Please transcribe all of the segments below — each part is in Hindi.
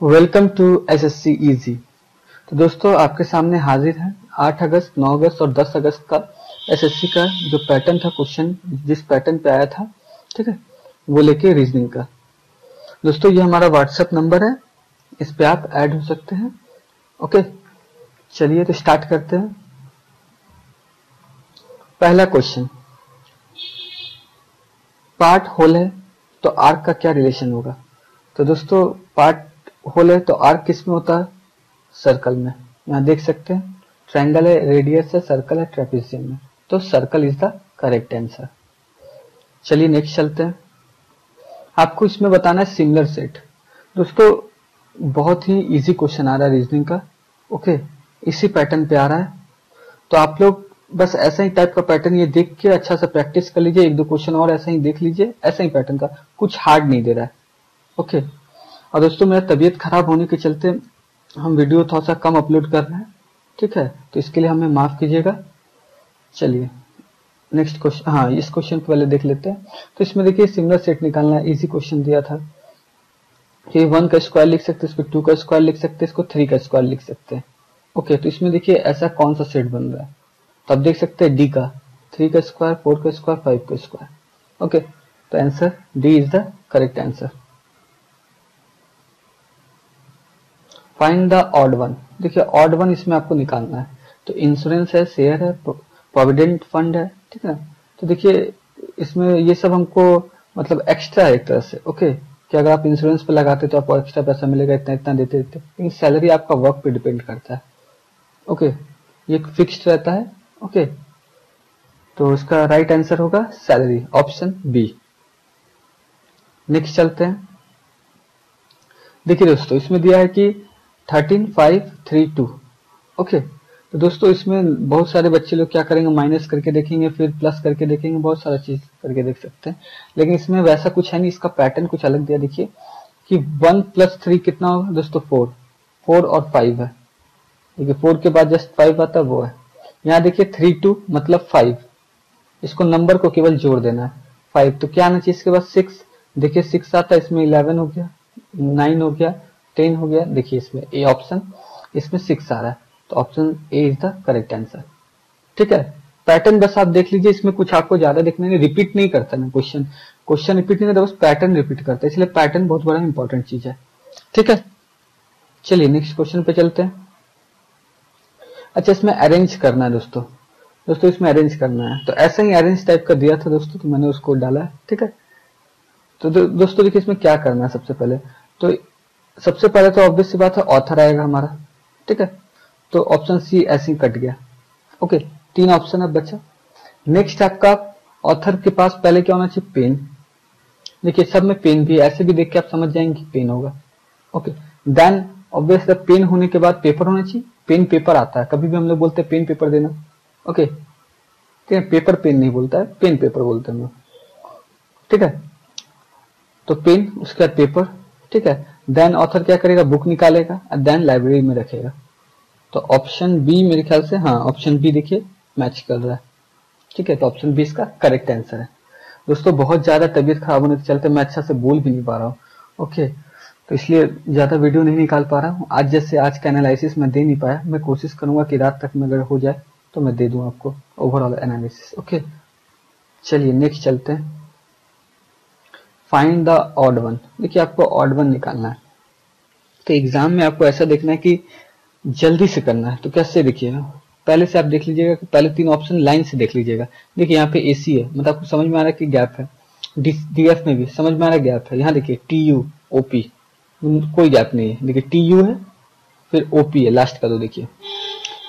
Welcome to SSC easy. तो दोस्तों आपके सामने हाजिर है 8 अगस्त, 9 अगस्त और 10 अगस्त का एसएससी का जो पैटर्न था, क्वेश्चन जिस पैटर्न पे आया था, ठीक है, वो लेके रीजनिंग का। दोस्तों ये हमारा व्हाट्सएप नंबर है, इस पे आप ऐड हो सकते हैं। ओके, चलिए तो स्टार्ट करते हैं। पहला क्वेश्चन, पार्ट होल है तो आर्क का क्या रिलेशन होगा। तो दोस्तों पार्ट होल है तो आर्क किस में होता है, सर्कल में। यहाँ देख सकते हैं ट्रायंगल है, रेडियस है, सर्कल है, ट्रेपेजियम में, तो circle is the correct answer. चलिए नेक्स्ट चलते हैं। आपको इसमें बताना है सिमिलर सेट। दोस्तों बहुत ही इजी क्वेश्चन आ रहा है रीजनिंग का। ओके, इसी पैटर्न पे आ रहा है, तो आप लोग बस ऐसा ही टाइप का पैटर्न ये देख के अच्छा सा प्रैक्टिस कर लीजिए। एक दो क्वेश्चन और ऐसा ही देख लीजिए, ऐसा ही पैटर्न का, कुछ हार्ड नहीं दे रहा है। ओके, और दोस्तों मेरा तबीयत खराब होने के चलते हम वीडियो थोड़ा सा कम अपलोड कर रहे हैं, ठीक है, तो इसके लिए हमें माफ कीजिएगा। चलिए नेक्स्ट क्वेश्चन, हाँ इस क्वेश्चन को पहले देख लेते हैं। तो इसमें देखिए सिमिलर सेट निकालना है, इजी क्वेश्चन दिया था कि 1 का स्क्वायर लिख सकते हैं, इसको 2 का स्क्वायर लिख सकते हैं, इसको 3 का स्क्वायर लिख सकते हैं। ओके, तो इसमें देखिए ऐसा कौन सा सेट बन रहा है, तो आप देख सकते हैं डी का 3 का स्क्वायर, 4 का स्क्वायर, 5 का स्क्वायर। ओके, तो answer D is the correct answer. Find the odd one. देखिए ऑड वन इसमें आपको निकालना है, तो इंश्योरेंस है, शेयर है, प्रोविडेंट फंड है, ठीक है। तो देखिए इसमें ये सब हमको मतलब एक्स्ट्रा है एक तरह से। ओके, कि अगर आप इंश्योरेंस पे लगाते तो आपको एक्स्ट्रा पैसा मिलेगा, इतना इतना देते देते, लेकिन सैलरी आपका वर्क पे डिपेंड करता है। ओके, ये फिक्स्ड रहता है। ओके, तो इसका राइट आंसर होगा सैलरी, ऑप्शन बी। नेक्स्ट चलते हैं। देखिए दोस्तों इसमें दिया है कि 13, 5, 3, 2। ओके, तो दोस्तों इसमें बहुत सारे बच्चे लोग क्या करेंगे, माइनस करके देखेंगे, फिर प्लस करके देखेंगे, बहुत सारा चीज करके देख सकते हैं, लेकिन इसमें वैसा कुछ है नहीं। इसका पैटर्न कुछ अलग दिया। देखिए कि 1 + 3 कितना होगा दोस्तों, 4, 4 और 5 है। देखिए 4 के बाद जस्ट 5 आता है, वो है। यहाँ देखिए 3, 2 मतलब 5, इसको नंबर को केवल जोड़ देना है 5, तो क्या आना चाहिए इसके बाद 6। देखिए 6 आता है, इसमें 11 हो गया, 9 हो गया, 10 हो गया। देखिए इसमें ए ऑप्शन, इसमें 6 आ रहा है, तो option A is the correct answer. ठीक है, पैटर्न बस आप देख लीजिए, इसमें कुछ आपको ज्यादा देखना नहीं, रिपीट नहीं करता ना क्वेश्चन, क्वेश्चन रिपीट नहीं करता, बस पैटर्न रिपीट करता है, इसलिए पैटर्न बहुत बड़ा इंपॉर्टेंट चीज है। ठीक है, चलिए नेक्स्ट क्वेश्चन पे चलते हैं। अच्छा, इसमें अरेंज करना है दोस्तों, दोस्तों इसमें अरेंज करना है, तो ऐसा ही अरेंज टाइप का दिया था दोस्तों, तो मैंने उसको डाला है। ठीक है, तो दोस्तों देखिए इसमें क्या करना है। सबसे पहले तो ऑब्वियस सी बात है ऑथर आएगा हमारा। ठीक है, तो ऑप्शन सी ऐसे ही कट गया। ओके, 3 ऑप्शन अब बचा। नेक्स्ट आपका ऑथर के पास पहले क्या होना चाहिए, पेन। देखिए सब में पेन भी है, ऐसे भी देख के आप समझ जाएंगे कि पेन होगा। ओके, देन ऑब्वियस पेन होने के बाद पेपर होना चाहिए, पेन पेपर आता है, कभी भी हम लोग बोलते हैं पेन पेपर देना। ओके, ठीक है, पेपर पेन नहीं बोलता है, पेन पेपर बोलते हैं हम लोग। ठीक है, तो पेन, उसके बाद पेपर। ठीक है, देन ऑथर क्या करेगा, बुक निकालेगा और देन लाइब्रेरी में रखेगा। तो ऑप्शन बी मेरे ख्याल से, हाँ ऑप्शन बी देखिए मैच कर रहा है। ठीक है, तो ऑप्शन बी इसका करेक्ट आंसर है। दोस्तों बहुत ज्यादा तबीयत खराब होने के चलते मैं अच्छा से बोल भी नहीं पा रहा हूँ। ओके, तो इसलिए ज्यादा वीडियो नहीं निकाल पा रहा हूँ आज, जैसे आज का एनालिसिस मैं दे नहीं पाया। मैं कोशिश करूंगा कि रात तक में अगर हो जाए तो मैं दे दूं आपको ओवरऑल एनालिसिस। ओके, चलिए नेक्स्ट चलते हैं। Find the odd one. देखिए आपको ऑड वन निकालना है, तो एग्जाम में आपको ऐसा देखना है कि जल्दी से करना है। तो कैसे देखिएगा, पहले से आप देख लीजिएगा कि पहले 3 ऑप्शन लाइन से देख लीजिएगा। देखिए यहाँ पे एसी है, मतलब आपको समझ में आ रहा है कि गैप है। डीएफ में भी समझ में आ रहा है गैप है। यहाँ देखिए टीयू ओपी, कोई गैप नहीं है। देखिए टीयू है, फिर ओपी है लास्ट का। दो देखिए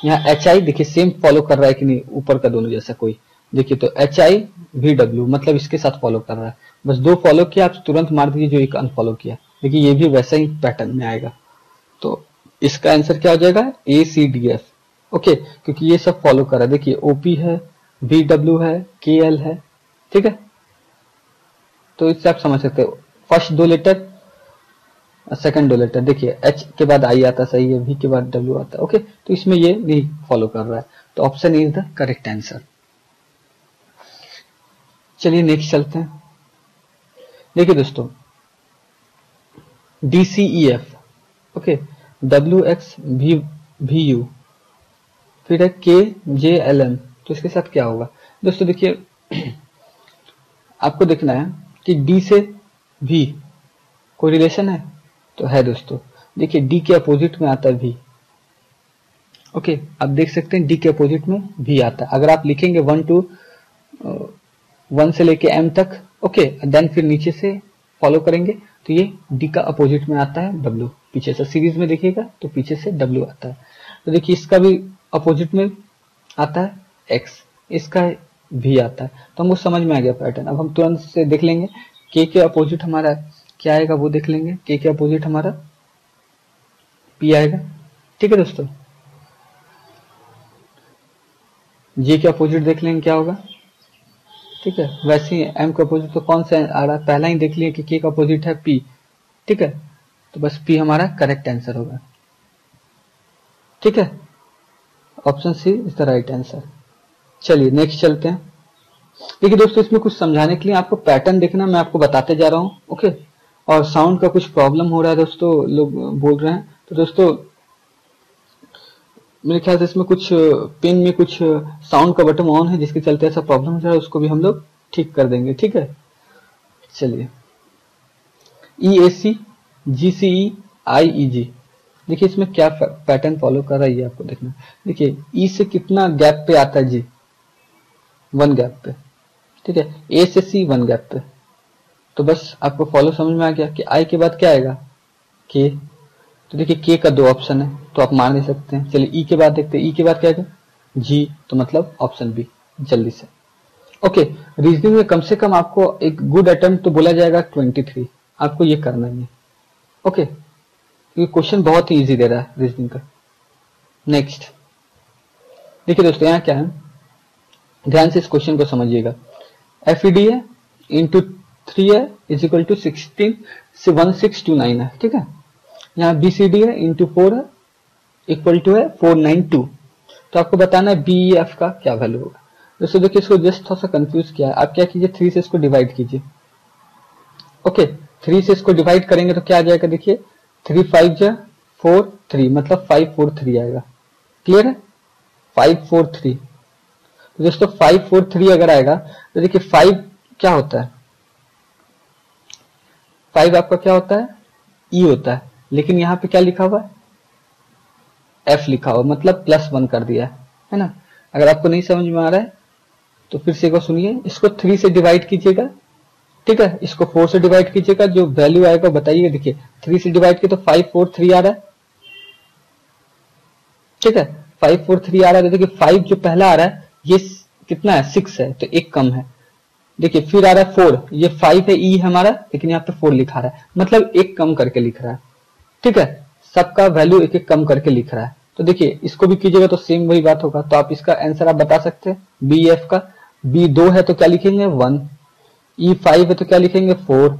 यहाँ एच आई, देखिए सेम फॉलो कर रहा है कि नहीं, ऊपर का दोनों जैसा कोई। देखिए तो एच आई वी डब्ल्यू मतलब इसके साथ फॉलो कर रहा है। बस 2 फॉलो किया, आप तुरंत मार दीजिए जो एक अनफॉलो किया। देखिए ये भी वैसा ही पैटर्न में आएगा, तो इसका आंसर क्या हो जाएगा, ए सी डी एफ। ओके, क्योंकि ये सब फॉलो कर रहा है। देखिए ओपी है, वी डब्ल्यू है, के एल है। ठीक है, तो इससे आप समझ सकते हो, फर्स्ट 2 लेटर, सेकंड 2 लेटर। देखिए एच के बाद आई आता सही है, वी के बाद डब्ल्यू आता है। ओके, तो इसमें ये नहीं फॉलो कर रहा है, तो option is the correct answer. चलिए नेक्स्ट चलते हैं। देखिए दोस्तों डीसीईएफ, ओके, WXVU, फिर है KJLM, तो इसके साथ क्या होगा दोस्तों? देखिए आपको देखना है कि D से V कोई रिलेशन है, तो है दोस्तों। देखिए D के अपोजिट में आता है V। ओके, आप देख सकते हैं D के अपोजिट में V आता है। अगर आप लिखेंगे 1 से लेके M तक, ओके, देन फिर नीचे से फॉलो करेंगे, तो ये D का अपोजिट में आता है W। पीछे से सीरीज में देखिएगा तो पीछे से W आता है। तो देखिए इसका भी अपोजिट में आता है X, इसका V आता है। तो हमको समझ में आ गया पैटर्न। अब हम तुरंत से देख लेंगे K के अपोजिट हमारा क्या आएगा, वो देख लेंगे। K के अपोजिट हमारा P आएगा, ठीक है दोस्तों। J के अपोजिट देख लेंगे क्या होगा, ठीक है। वैसे ही M का अपोजिट तो कौन सा आ रहा है, पहला ही देख लिया कि K का अपोजिट है P, ठीक है। तो बस P हमारा करेक्ट आंसर होगा, ठीक है। Option C is the right answer. चलिए नेक्स्ट चलते हैं। देखिए दोस्तों इसमें कुछ समझाने के लिए आपको पैटर्न देखना, मैं आपको बताते जा रहा हूँ, ओके। और साउंड का कुछ प्रॉब्लम हो रहा है दोस्तों, लोग बोल रहे हैं। तो दोस्तों मेरे ख्याल से इसमें कुछ पिन में कुछ साउंड का बटन ऑन है, जिसके चलते ऐसा प्रॉब्लम हो रहा है, उसको भी हम लोग ठीक कर देंगे, ठीक है। चलिए EAC GCE IEG, देखिए इसमें क्या पैटर्न फॉलो कर रहा है ये आपको देखना। देखिए E से कितना गैप पे आता है G, 1 गैप पे, ठीक है। A से C 1 गैप पे। तो बस आपको फॉलो समझ में आ गया कि I के बाद क्या आएगा, K। तो देखिए K का 2 ऑप्शन है, तो आप मान नहीं सकते हैं। चलिए E के बाद देखते हैं, E के बाद क्या आएगा, G, तो मतलब ऑप्शन बी, जल्दी से। ओके, रीजनिंग में कम से कम आपको एक गुड अटेम्प्ट तो बोला जाएगा 23, आपको ये करना ही है, ओके। ये क्वेश्चन बहुत ही इजी दे रहा है रीजनिंग का। नेक्स्ट देखिए दोस्तों यहाँ क्या है, ध्यान से इस क्वेश्चन को समझिएगा। FED है इंटू 3 है इज इक्वल टू 16 से 1629 है, ठीक है। यहाँ BCD है इंटू 4 है इक्वल टू है 492। तो आपको बताना है BEF का क्या वैल्यू होगा। दोस्तों देखिए इसको जस्ट थोड़ा सा कंफ्यूज किया है। आप क्या कीजिए, 3 से इसको डिवाइड कीजिए, ओके। 3 से इसको डिवाइड करेंगे तो क्या आ जाएगा, देखिए 3 5 जा 4 3, मतलब 543 आएगा। क्लियर है, 543। तो दोस्तों 543 अगर आएगा तो देखिए 5 क्या होता है, 5 आपका क्या होता है, E होता है। लेकिन यहाँ पे क्या लिखा हुआ है, F लिखा हुआ, मतलब +1 कर दिया है ना। अगर आपको नहीं समझ में आ रहा है तो फिर से एक बार सुनिए। इसको 3 से डिवाइड कीजिएगा, ठीक है। इसको 4 से डिवाइड कीजिएगा, जो वैल्यू आएगा बताइएगा। देखिए 3 से डिवाइड किया तो 543 आ रहा है, ठीक है। 543 आ रहा है। तो देखिए 5 जो पहला आ रहा है ये कितना है, 6 है, तो एक कम है। देखिए फिर आ रहा है 4, ये 5 है, E हमारा, लेकिन यहाँ पे 4 लिखा रहा है, मतलब एक कम करके लिख रहा है, ठीक है। सबका वैल्यू एक एक कम करके लिख रहा है। तो देखिए इसको भी कीजिएगा तो सेम वही बात होगा। तो आप इसका आंसर आप बता सकते हैं BF का। B 2 है तो क्या लिखेंगे 1, E 5 है तो क्या लिखेंगे 4,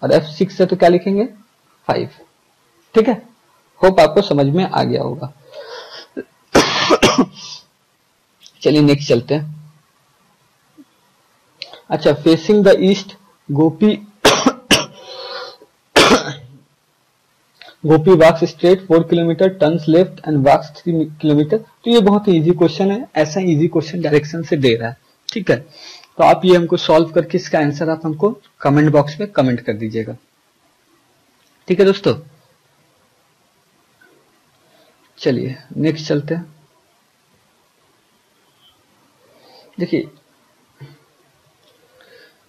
और F 6 है तो क्या लिखेंगे 5, ठीक है। होप आपको समझ में आ गया होगा। चलिए नेक्स्ट चलते हैं। अच्छा, facing the east Gopi walks straight 4 kilometre, turns left and walks 3 kilometre. तो ये बहुत ही इजी क्वेश्चन है, ऐसा इजी क्वेश्चन डायरेक्शन से दे रहा है, ठीक है। तो आप ये हमको सॉल्व करके इसका आंसर आप हमको कमेंट बॉक्स में कमेंट कर दीजिएगा, ठीक है दोस्तों। चलिए नेक्स्ट चलते हैं। देखिए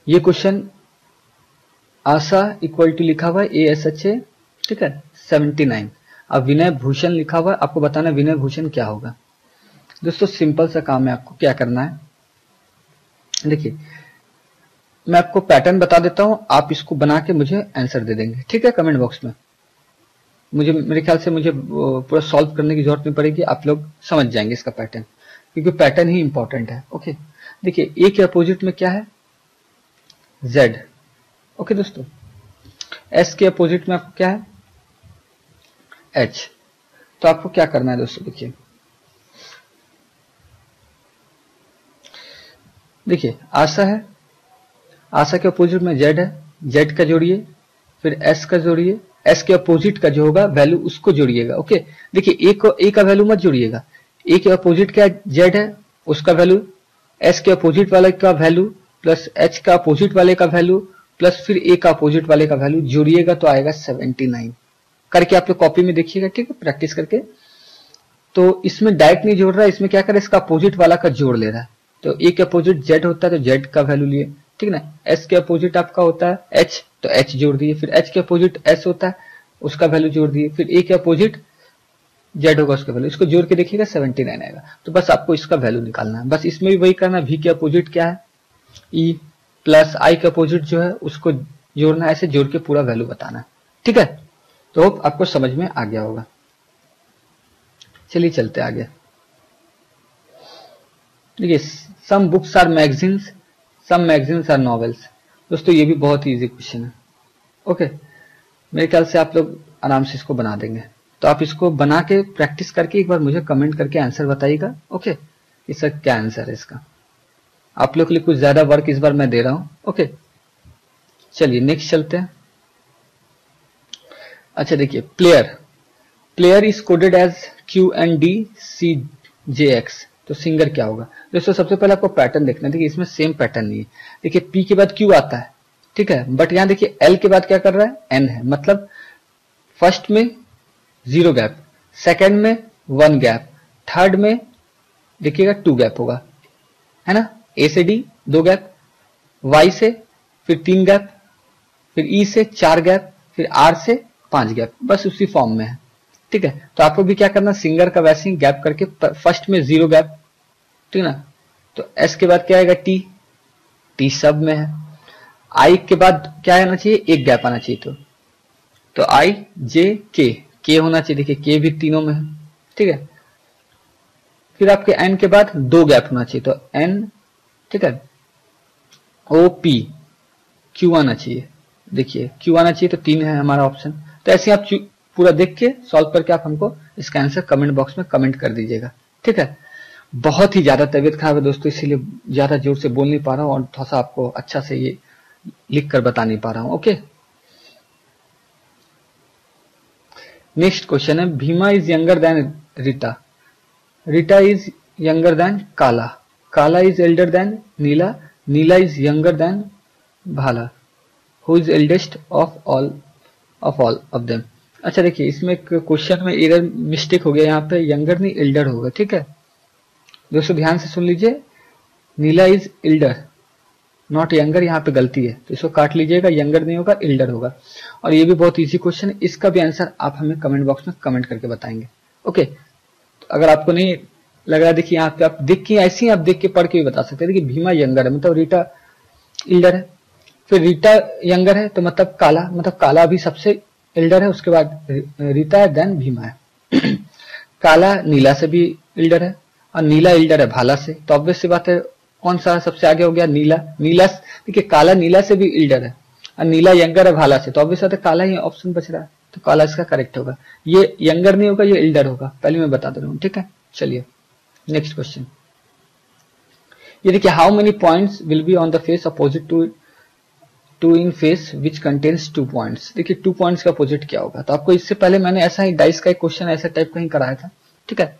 ये क्वेश्चन आशा इक्वल टू लिखा हुआ है ASHA, ठीक है 79। अब विनय भूषण लिखा हुआ है, आपको बताना है विनय भूषण क्या होगा। दोस्तों सिंपल सा काम है, आपको क्या करना है, देखिए मैं आपको पैटर्न बता देता हूं, आप इसको बना के मुझे आंसर दे देंगे, ठीक है, कमेंट बॉक्स में। मुझे मेरे ख्याल से मुझे पूरा सॉल्व करने की जरूरत नहीं पड़ेगी, आप लोग समझ जाएंगे इसका पैटर्न, क्योंकि पैटर्न ही इंपॉर्टेंट है, ओके। देखिए ए के अपोजिट में क्या है, Z, ओके दोस्तों। S के अपोजिट में आपको क्या है, H। तो आपको क्या करना है दोस्तों, देखिए आशा है, आशा के अपोजिट में Z है, Z का जोड़िए, फिर S का जोड़िए, एस के अपोजिट का जो होगा वैल्यू उसको जोड़िएगा। ओके, देखिए ए का वैल्यू मत जोड़िएगा, ए के अपोजिट क्या जेड है उसका वैल्यू, एस के अपोजिट वाले का वैल्यू प्लस एच का अपोजिट वाले का वैल्यू प्लस फिर ए का अपोजिट वाले का वैल्यू जोड़िएगा तो आएगा 79 करके। आप लोग कॉपी में देखिएगा, ठीक है, प्रैक्टिस करके। तो इसमें डायरेक्ट नहीं जोड़ रहा है, इसमें क्या करे इसका अपोजिट वाला का जोड़ ले रहा है। तो ए के अपोजिट जेड होता है तो जेड का वैल्यू लिए, ठीक ना। एस के अपोजिट आपका होता है एच तो एच जोड़ दिए, फिर एच के अपोजिट एस होता है उसका वैल्यू जोड़ दिए, फिर ए के अपोजिट जेड होगा उसका वैल्यू, इसको जोड़ के देखिएगा 79 आएगा। तो बस आपको इसका वैल्यू निकालना है, बस इसमें भी वही करना है। वी के अपोजिट क्या है ई प्लस आई के अपोजिट जो है उसको जोड़ना है, ऐसे जोड़ के पूरा वैल्यू बताना है, ठीक है। तो आपको समझ में आ गया होगा। चलिए चलते आगे। देखिए some books are magazines, some magazines are novels. दोस्तों ये भी बहुत ही इजी क्वेश्चन है। ओके, मेरे ख्याल से आप लोग आराम से इसको बना देंगे। तो आप इसको बना के प्रैक्टिस करके एक बार मुझे कमेंट करके आंसर बताइएगा। ओके, इसका क्या आंसर है इसका। आप लोग के लिए कुछ ज्यादा वर्क इस बार मैं दे रहा हूं। ओके, चलिए नेक्स्ट चलते हैं। अच्छा देखिए, player is coded as QNDCJX। तो सिंगर क्या होगा दोस्तों, सबसे पहले आपको पैटर्न देखना है। देखिए इसमें सेम पैटर्न नहीं है। देखिए P के बाद Q आता है, ठीक है, बट यहां देखिए L के बाद क्या कर रहा है N है, मतलब फर्स्ट में 0 गैप, सेकंड में 1 गैप, थर्ड में देखिएगा 2 गैप होगा, है ना। A से D 2 गैप, Y से फिर 3 गैप, फिर E से 4 गैप, फिर R से 5 गैप, बस उसी फॉर्म में है, ठीक है। तो आपको भी क्या करना, सिंगर का वैसे ही गैप करके फर्स्ट में 0 गैप, ठीक ना। तो S के बाद क्या आएगा T सब में है। I के बाद क्या आना चाहिए, 1 गैप आना चाहिए, तो I J K होना चाहिए। देखिए K भी तीनों में है, ठीक है। फिर आपके N के बाद 2 गैप होना चाहिए, तो N, ठीक है, O P Q आना चाहिए। देखिए Q आना चाहिए, तो 3 है हमारा ऑप्शन। तो ऐसे आप पूरा देख के सॉल्व करके आप हमको इसका आंसर कमेंट बॉक्स में कमेंट कर दीजिएगा, ठीक है। बहुत ही ज्यादा तबीयत खराब है दोस्तों, इसीलिए ज्यादा जोर से बोल नहीं पा रहा हूं और थोड़ा सा आपको अच्छा से ये लिख कर बता नहीं पा रहा हूं। ओके, नेक्स्ट क्वेश्चन है, Bhima is younger than Rita, Rita is younger than Kala, Kala is elder than Nila, Nila is younger than Bhala, who is eldest of all of them. अच्छा देखिए इसमें क्वेश्चन में एरर मिस्टेक हो गया, यहाँ पे यंगर नहीं एल्डर होगा, ठीक है दोस्तों, ध्यान से सुन लीजिए। नीला इज एल्डर नॉट यंगर, यहाँ पे गलती है, तो इसको काट लीजिएगा, यंगर नहीं होगा एल्डर होगा। और ये भी बहुत इजी क्वेश्चन है, इसका भी आंसर आप हमें कमेंट बॉक्स में कमेंट करके बताएंगे। ओके, तो अगर आपको नहीं लग रहा, देखिए यहाँ पे आप देख के ऐसे ही आप देख के पढ़ के भी बता सकते हैं। देखिए भीमा यंगर है मतलब रीटा एल्डर है, फिर रीटा यंगर है तो मतलब काला भी सबसे एल्डर है, उसके बाद रीता है, देन भीमा है। काला नीला से भी एल्डर है और नीला एल्डर है भाला से, तो ऑब्वियस सी बात है कौन सा सबसे आगे हो गया, नीला। देखिए काला नीला से भी एल्डर है और नीला यंगर है भाला से, तो ऑब्वियस बात है काला ही ऑप्शन बच रहा है, तो काला इसका करेक्ट होगा। ये यंगर नहीं होगा, ये एल्डर होगा, पहले मैं बता दे रहा हूँ, ठीक है। चलिए नेक्स्ट क्वेश्चन, ये देखिए, how many points will be on the face opposite to in face which contains 2 points. देखिए 2 पॉइंट्स का अपोजिट क्या होगा, तो आपको इससे पहले मैंने ऐसा ही डाइस का एक क्वेश्चन ऐसा टाइप का ही कराया था, ठीक है।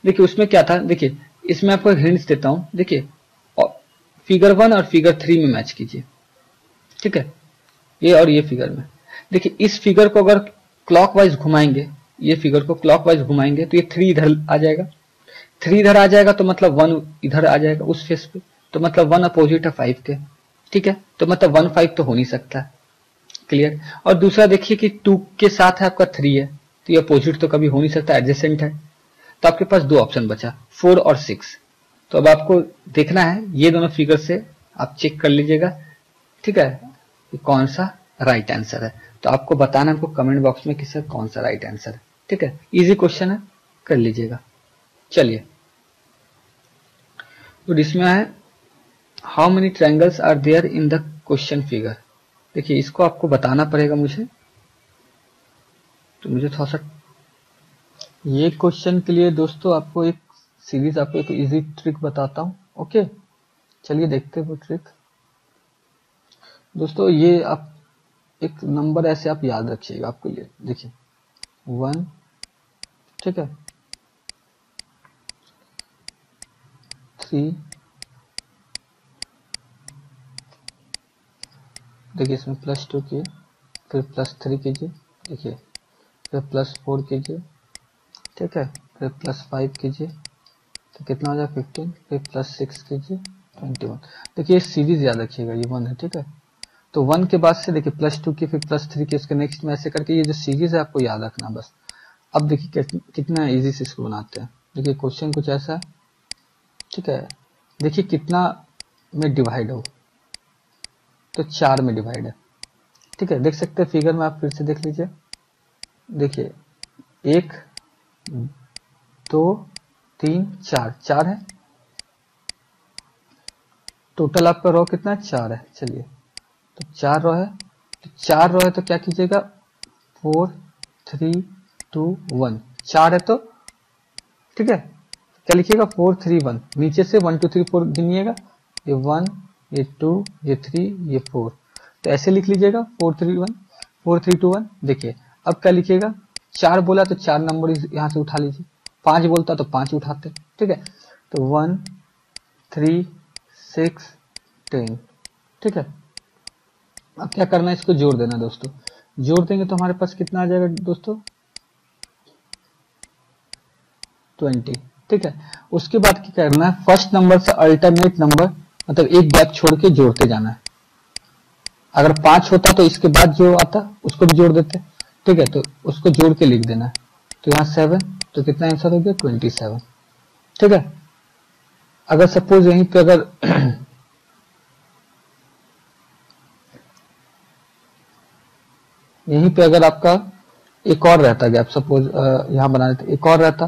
देखिए उसमें क्या था, देखिए इसमें आपको हिंट्स देता हूं। देखिए फिगर 1 और फिगर 3 में मैच कीजिए, ठीक है, ये और ये फिगर में। देखिए इस फिगर को अगर क्लॉकवाइज घुमाएंगे, ये फिगर को क्लॉकवाइज घुमाएंगे तो ये 3 इधर आ जाएगा, 3 इधर आ जाएगा तो मतलब 1 इधर आ जाएगा उस फेस पे, तो मतलब 1 अपोजिट है 5 के, ठीक है, तो मतलब 1 5 तो हो नहीं सकता, क्लियर। और दूसरा देखिए कि 2 के साथ है आपका 3 है, तो ये अपोजिट तो कभी हो नहीं सकता, एडजेसेंट है। तो आपके पास 2 ऑप्शन बचा, 4 और 6। तो अब आपको देखना है ये दोनों फिगर से आप चेक कर लीजिएगा, ठीक है, कि कौन सा राइट आंसर है। तो आपको बताना हमको कमेंट बॉक्स में कि सर कौन सा राइट आंसर है, ठीक है। इजी क्वेश्चन है, कर लीजिएगा। चलिए तो इसमें है, how many triangles are there in the question figure. देखिए इसको आपको बताना पड़ेगा मुझे, तो मुझे थोड़ा सा ये क्वेश्चन के लिए दोस्तों आपको एक सीरीज, आपको एक इजी ट्रिक बताता हूं। ओके चलिए देखते हैं वो ट्रिक। दोस्तों ये आप एक नंबर ऐसे आप याद रखिएगा आपके लिए, देखिए 1, ठीक है, 3, देखिए इसमें +2 किए, फिर +3 कीजिए, देखिए फिर +4 कीजिए, ठीक है, फिर +5 कीजिए तो कितना हो जाए 15, फिर +6 कीजिए 21। देखिए ये सीरीज याद रखिएगा, ये 1 है, ठीक है। तो 1 के बाद से देखिए +2 की, फिर +3 की, उसके नेक्स्ट में ऐसे करके ये जो सीरीज है आपको याद रखना बस। अब देखिए कितना इजी से इसको बनाते हैं। देखिए क्वेश्चन कुछ ऐसा है, ठीक है, देखिए कितना में डिवाइड हो, तो 4 में डिवाइड है, ठीक है, देख सकते हैं फिगर में, आप फिर से देख लीजिए, देखिए 1, 2, 3, 4, 4 है टोटल, आपका रो कितना है 4 है। चलिए तो 4 रो है, तो 4 रो है तो क्या कीजिएगा 4, 3, 2, 1, 4 है तो ठीक है, क्या लिखिएगा 4, 3, 1, नीचे से 1, 2, 3, 4 गिनिएगा, ये 1, ये 2, ये 3, ये 4, तो ऐसे लिख लीजिएगा 4, 3, 1, 4, 3, 2, 1। देखिए अब क्या लिखिएगा, 4 बोला तो 4 नंबर यहां से उठा लीजिए, 5 बोलता तो 5 उठाते, ठीक है, तो 1, 3, 6, 10, ठीक है। अब क्या करना है, इसको जोड़ देना दोस्तों, जोड़ देंगे तो हमारे पास कितना आ जाएगा दोस्तों 20, ठीक है। उसके बाद क्या करना है, फर्स्ट नंबर से अल्टरनेट नंबर मतलब एक गैप छोड़ के जोड़ते जाना है। अगर 5 होता तो इसके बाद जो आता उसको भी जोड़ देते, ठीक है, तो उसको जोड़ के लिख देना है। तो यहाँ 7, तो कितना आंसर हो गया 27, ठीक है। अगर सपोज यहीं पे अगर यहीं पे अगर आपका एक और रहता गैप, सपोज यहाँ बना देते एक और रहता,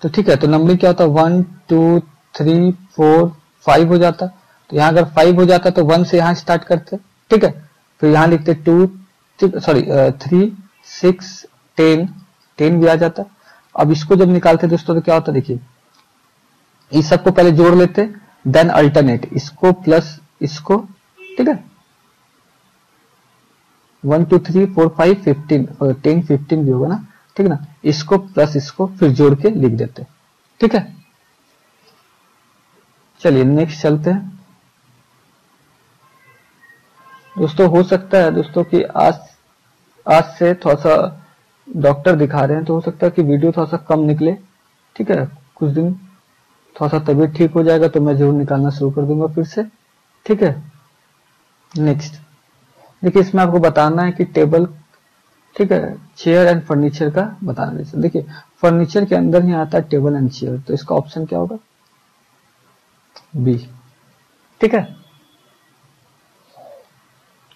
तो ठीक है, तो नंबरिंग क्या होता 1, 2, 3, 4, 5 हो जाता। तो यहाँ अगर 5 हो जाता तो 1 से यहाँ स्टार्ट करते, ठीक है, फिर यहाँ लिखते 2, 3, 6, 10 भी आ जाता। अब इसको जब निकालते दोस्तों तो क्या होता, देखिए इस सबको पहले जोड़ लेते, देन अल्टरनेट, इसको प्लस इसको, ठीक है, 1, 2, 3, 4, 5, 15 और 10, 15 भी होगा ना, ठीक ना, इसको प्लस इसको फिर जोड़ के लिख देते, ठीक है। चलिए नेक्स्ट चलते हैं दोस्तों। हो सकता है दोस्तों कि आज से थोड़ा सा डॉक्टर दिखा रहे हैं, तो हो सकता है कि वीडियो थोड़ा सा कम निकले, ठीक है, कुछ दिन थोड़ा सा तबीयत ठीक हो जाएगा तो मैं जरूर निकालना शुरू कर दूंगा फिर से, ठीक है। नेक्स्ट देखिए इसमें आपको बताना है कि टेबल, ठीक है, चेयर एंड फर्नीचर का बताना है। देखिए फर्नीचर के अंदर ही आता है टेबल एंड चेयर, तो इसका ऑप्शन क्या होगा बी, ठीक है।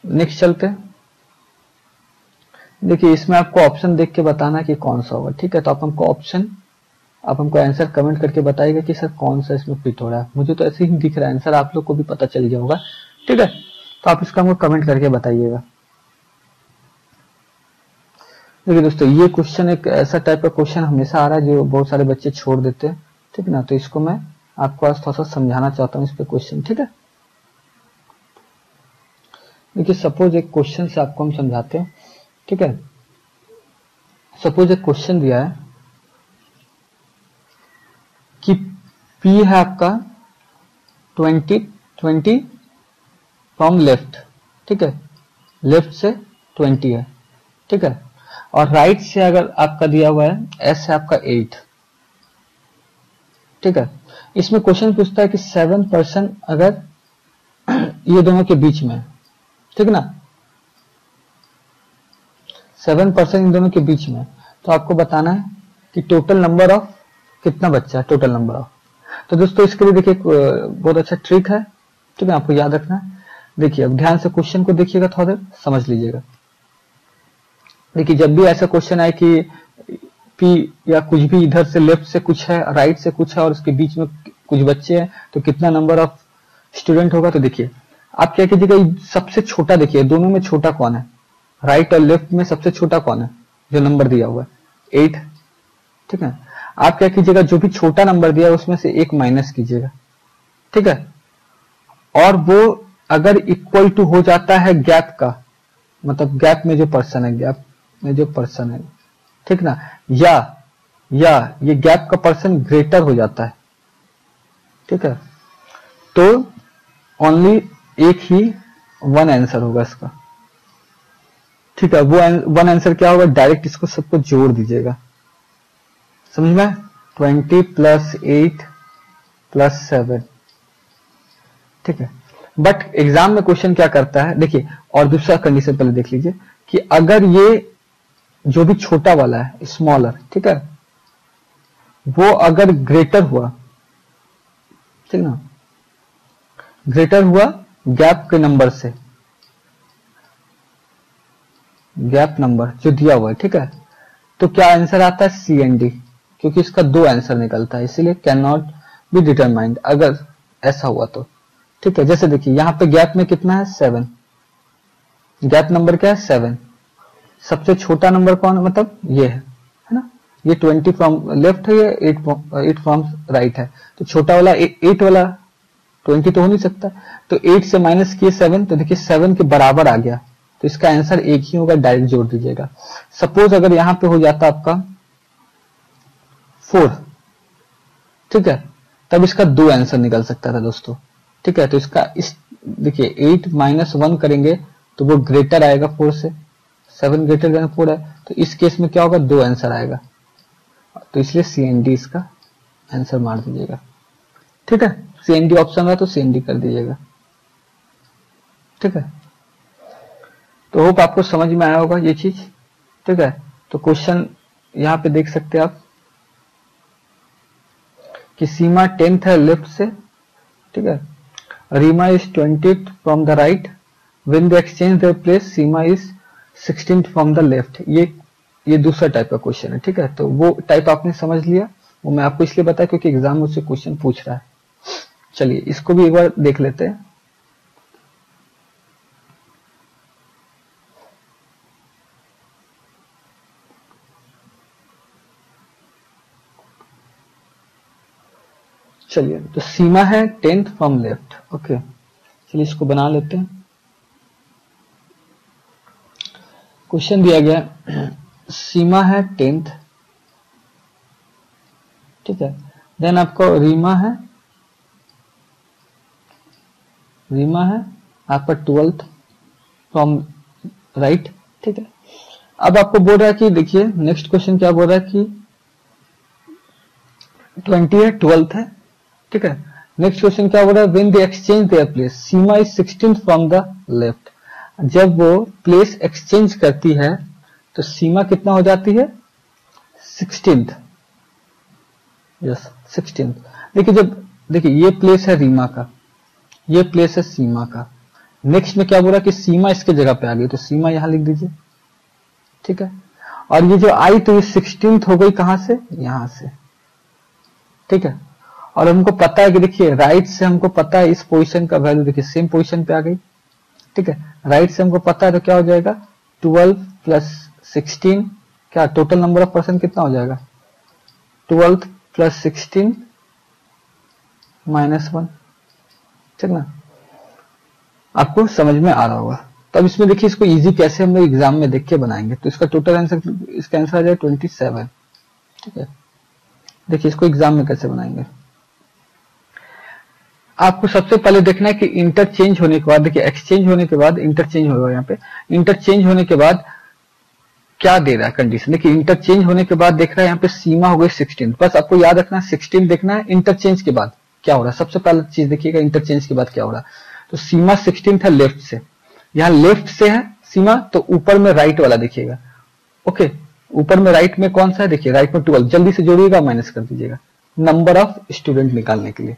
नेक्स्ट चलते हैं, देखिए इसमें आपको ऑप्शन देख के बताना है कि कौन सा होगा, ठीक है। तो आप हमको आंसर कमेंट करके बताइएगा कि सर कौन सा इसमें फिट हो रहा है। मुझे तो ऐसे ही दिख रहा है आंसर, आप लोग को भी पता चल गया होगा, ठीक है, तो आप इसका हमको कमेंट करके बताइएगा। देखिए दोस्तों ये क्वेश्चन एक ऐसा टाइप का क्वेश्चन हमेशा आ रहा है जो बहुत सारे बच्चे छोड़ देते हैं, ठीक है ना, तो इसको मैं आपको आज थोड़ा सा समझाना चाहता हूँ इस पे क्वेश्चन, ठीक है। देखिए सपोज एक क्वेश्चन से आपको हम समझाते हैं, ठीक है। सपोज एक क्वेश्चन दिया है कि P है आपका 20 फ्रॉम लेफ्ट, ठीक है, लेफ्ट से 20 है, ठीक है, और राइट से अगर आपका दिया हुआ है S है आपका 8, ठीक है। इसमें क्वेश्चन पूछता है कि 7% अगर ये दोनों के बीच में, ठीक ना, 7% इन दोनों के बीच में, तो आपको बताना है कि टोटल नंबर ऑफ कितना बच्चा है, टोटल नंबर ऑफ। तो दोस्तों इसके लिए देखिए बहुत अच्छा ट्रिक है, ठीक है, आपको याद रखना है। देखिए अब ध्यान से क्वेश्चन को देखिएगा, थोड़ा देर समझ लीजिएगा। देखिए जब भी ऐसा क्वेश्चन आए कि P या कुछ भी इधर से लेफ्ट से कुछ है, राइट से कुछ है और उसके बीच में कुछ बच्चे हैं, तो कितना नंबर ऑफ स्टूडेंट होगा। तो देखिए आप क्या कीजिएगा, सबसे छोटा देखिए दोनों में छोटा कौन है, राइट और लेफ्ट में सबसे छोटा कौन है जो नंबर दिया हुआ है 8, ठीक है। आप क्या कीजिएगा, जो भी छोटा नंबर दिया है उसमें से एक माइनस कीजिएगा, ठीक है, और वो अगर इक्वल टू हो जाता है गैप का, मतलब गैप में जो पर्सन है, गैप में जो पर्सन है, ठीक ना, या ये गैप का पर्सन ग्रेटर हो जाता है, ठीक है, तो ओनली एक ही वन आंसर होगा इसका, ठीक है। वो वन आंसर क्या होगा, डायरेक्ट इसको सबको जोड़ दीजिएगा, समझ में, 20 + 8 + 7, ठीक है। बट एग्जाम में क्वेश्चन क्या करता है, देखिए, और दूसरा कंडीशन पहले देख लीजिए कि अगर ये जो भी छोटा वाला है, स्मॉलर, ठीक है, वो अगर ग्रेटर हुआ, ठीक ना, ग्रेटर हुआ गैप के नंबर से, गैप नंबर जो दिया हुआ है, ठीक है, तो क्या आंसर आता है, सी एंड डी, क्योंकि इसका 2 आंसर निकलता है, इसीलिए कैन नॉट बी डिटरमाइंड अगर ऐसा हुआ तो, ठीक है। जैसे देखिए यहाँ पे गैप में कितना है, 7, गैप नंबर क्या है, 7, सबसे छोटा नंबर कौन, मतलब ये है ना, ये 20 फ्रॉम लेफ्ट है, ये 8 फ्रॉम राइट है, तो छोटा वाला 8 वाला 20 तो हो नहीं सकता, तो 8 से माइनस किए 7, तो देखिए 7 के बराबर आ गया, तो इसका आंसर एक ही होगा, डायरेक्ट जोड़ दीजिएगा। सपोज अगर यहां पे हो जाता आपका 4, ठीक है, तब इसका 2 आंसर निकल सकता था दोस्तों, ठीक है। तो इसका इस देखिए 8 - 1 करेंगे तो वो ग्रेटर आएगा 4 से, 7 ग्रेटर देन 4 है, तो इस केस में क्या होगा, 2 आंसर आएगा, तो इसलिए सी एंड डी इसका आंसर मार दीजिएगा, ठीक है। सी एंड डी ऑप्शन है तो सी एंड डी कर दीजिएगा, ठीक है। तो होप आपको समझ में आया होगा ये चीज, ठीक है। तो क्वेश्चन यहां पे देख सकते हैं आप कि सीमा 10th है लेफ्ट से, ठीक है, Reema is 20th from the right, when they exchange their place Seema is 16th from the left. ये दूसरा टाइप का क्वेश्चन है, ठीक है। तो वो टाइप आपने समझ लिया, वो मैं आपको इसलिए बताया क्योंकि एग्जाम में उससे क्वेश्चन पूछ रहा है। चलिए इसको भी एक बार देख लेते हैं। चलिए, तो सीमा है 10th फ्रॉम लेफ्ट, ओके। चलिए इसको बना लेते हैं। क्वेश्चन दिया गया सीमा है 10th, ठीक है, देन आपको रीमा है आपका 12th फ्रॉम राइट, ठीक है। अब आपको बोल रहा है कि देखिए नेक्स्ट क्वेश्चन क्या बोल रहा है कि 20 है, 12th है, ठीक है। नेक्स्ट क्वेश्चन क्या बोल रहा है, when they exchange their place Seema is 16th from the left. जब वो प्लेस एक्सचेंज करती है तो सीमा कितना हो जाती है, 16th, यस 16th। देखिए ये प्लेस है रीमा का, ये प्लेस है सीमा का, नेक्स्ट में क्या बोल रहा है कि सीमा इसके जगह पे आ गई, तो सीमा यहां लिख दीजिए, ठीक है। और ये जो आई तो ये 16th हो गई कहां से, यहां से, ठीक है। और हमको पता है कि देखिए राइट से हमको पता है इस पोजीशन का वैल्यू, देखिए सेम पोजीशन पे आ गई, ठीक है। राइट से हमको पता है तो क्या हो जाएगा, 12 + 16, क्या टोटल नंबर ऑफ पर्सन कितना हो जाएगा, 12 + 16 - 1, ठीक ना। आपको समझ में आ रहा होगा। तो अब इसमें देखिए इसको इजी कैसे हम लोग एग्जाम में देख के बनाएंगे, तो इसका टोटल आंसर, इसका आंसर आ जाएगा 27, ठीक है। देखिए इसको एग्जाम में कैसे बनाएंगे, आपको सबसे पहले देखना है कि इंटरचेंज होने के बाद, देखिए एक्सचेंज होने के बाद इंटरचेंज होगा, यहाँ पे इंटरचेंज होने के बाद क्या दे रहा है कंडीशन, देखिए इंटरचेंज होने के बाद देख रहा है यहाँ पे सीमा हो गई 16, बस आपको याद रखना है 16 देखना है, इंटरचेंज के बाद क्या हो रहा है, सबसे पहले चीज देखिएगा इंटरचेंज के बाद क्या हो रहा है। तो सीमा 16 है लेफ्ट से, यहाँ लेफ्ट से है सीमा, तो ऊपर में राइट वाला देखिएगा, ओके। ऊपर में राइट में कौन सा है, देखिए राइट में 12, जल्दी से जोड़िएगा, माइनस कर दीजिएगा नंबर ऑफ स्टूडेंट निकालने के लिए,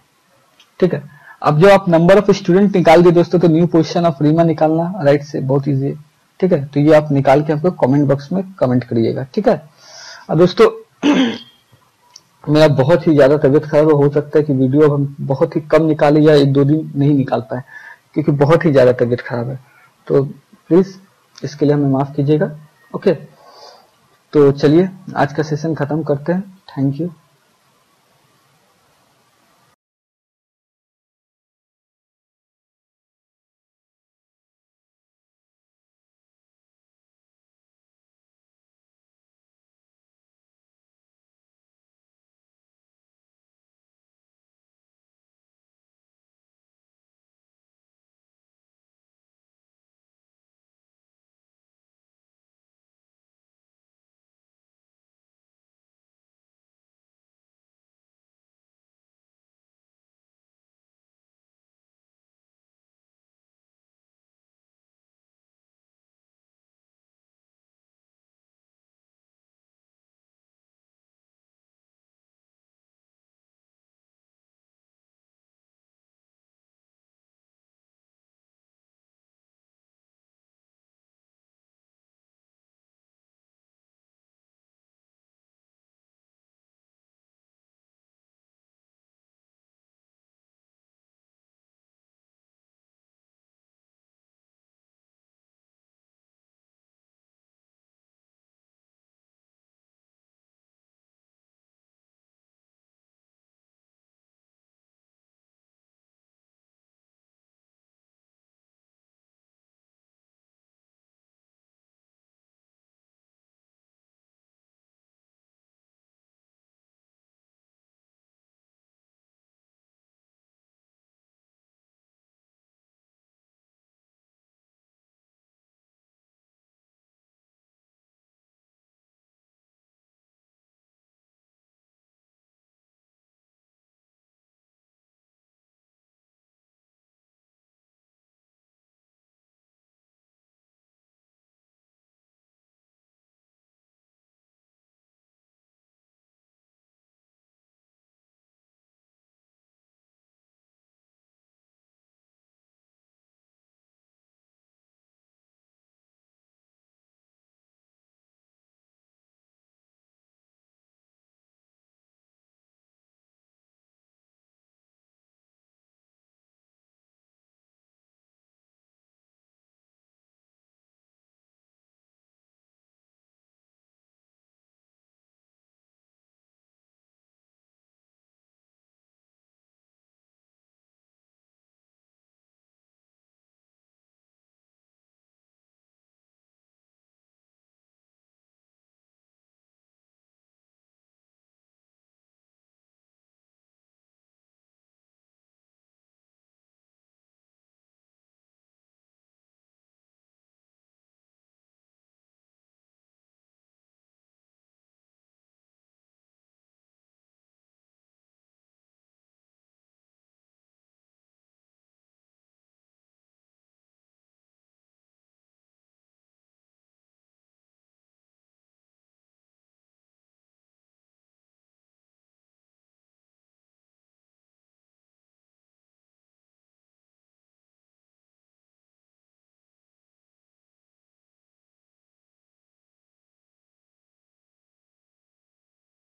ठीक है। अब जब आप नंबर ऑफ स्टूडेंट निकाल दिए दोस्तों, तो न्यू पोजीशन ऑफ रीमा निकालना राइट से बहुत इजी है, ठीक है। तो ये आप निकाल के हमको कमेंट बॉक्स में कमेंट करिएगा, ठीक है। अब दोस्तों मेरा बहुत ही ज्यादा तबीयत खराब है, हो सकता है कि वीडियो अब हम बहुत ही कम निकाले या 1-2 दिन नहीं निकाल पाए, क्योंकि बहुत ही ज्यादा तबीयत खराब है, तो प्लीज इसके लिए हमें माफ कीजिएगा, ओके। तो चलिए आज का सेशन खत्म करते हैं, थैंक यू।